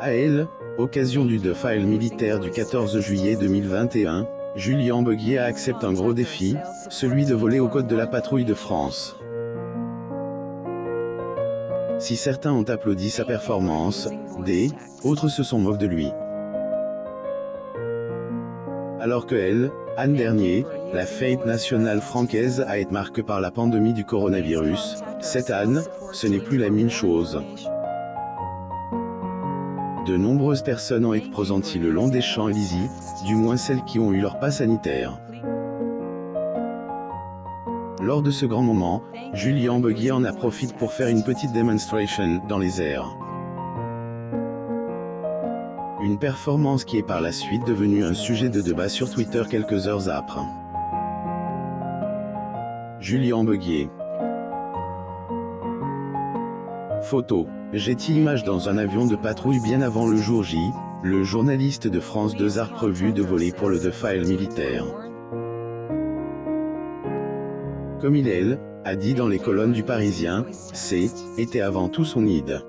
À elle, occasion du défilé militaire du 14 juillet 2021, Julien Beguier accepte un gros défi, celui de voler aux côtes de la patrouille de France. Si certains ont applaudi sa performance, autres se sont moqués de lui. Alors que elle, Anne Dernier, la fête nationale francaise a été marquée par la pandémie du coronavirus, cette Anne, ce n'est plus la même chose. De nombreuses personnes ont été présentées le long des Champs-Élysées, du moins celles qui ont eu leur pass sanitaire. Lors de ce grand moment, Julien Beguier en a profité pour faire une petite démonstration dans les airs. Une performance qui est par la suite devenue un sujet de débat sur Twitter quelques heures après. Julien Beguier. Photo. J'étais image dans un avion de patrouille bien avant le jour J, le journaliste de France 2 a prévu de voler pour le défilé militaire. Comme il a dit dans les colonnes du Parisien, était avant tout son idée.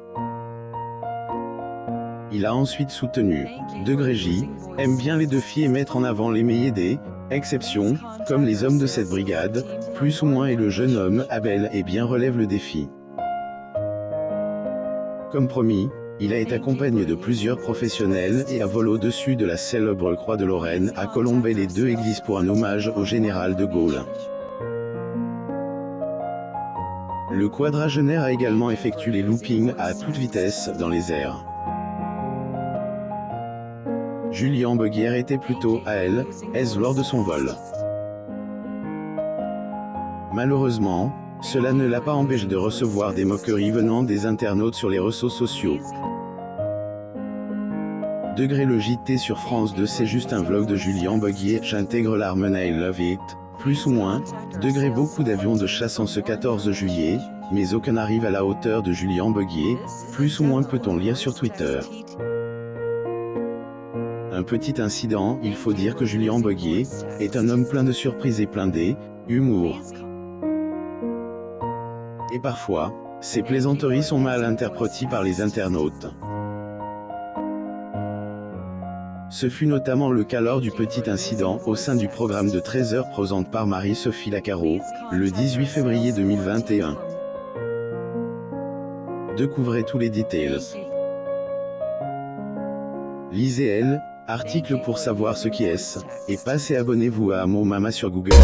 Il a ensuite soutenu, J, aime bien les défis et mettre en avant les meilleurs des exceptions, comme les hommes de cette brigade, plus ou moins et le jeune homme, Abel, et bien relève le défi. Comme promis, il a été accompagné de plusieurs professionnels et a volé au-dessus de la célèbre Croix de Lorraine à Colombey les deux églises pour un hommage au général de Gaulle. Le quadragénaire a également effectué les loopings à toute vitesse dans les airs. Julien Beguier était plutôt à lors de son vol. Malheureusement, cela ne l'a pas empêché de recevoir des moqueries venant des internautes sur les réseaux sociaux. Le JT sur France 2, c'est juste un vlog de Julien Beguier, j'intègre l'arme I love it, plus ou moins, beaucoup d'avions de chasse en ce 14 juillet, mais aucun n'arrive à la hauteur de Julien Beguier, plus ou moins peut-on lire sur Twitter. Un petit incident, il faut dire que Julien Beguier est un homme plein de surprises et plein d'humour. Et parfois, ces plaisanteries sont mal interprétées par les internautes. Ce fut notamment le cas lors du petit incident au sein du programme de 13h présenté par Marie-Sophie Lacaro, le 18 février 2021. Découvrez tous les détails. Lisez article pour savoir ce qui est, et passez abonnez-vous à Mon Mama sur Google.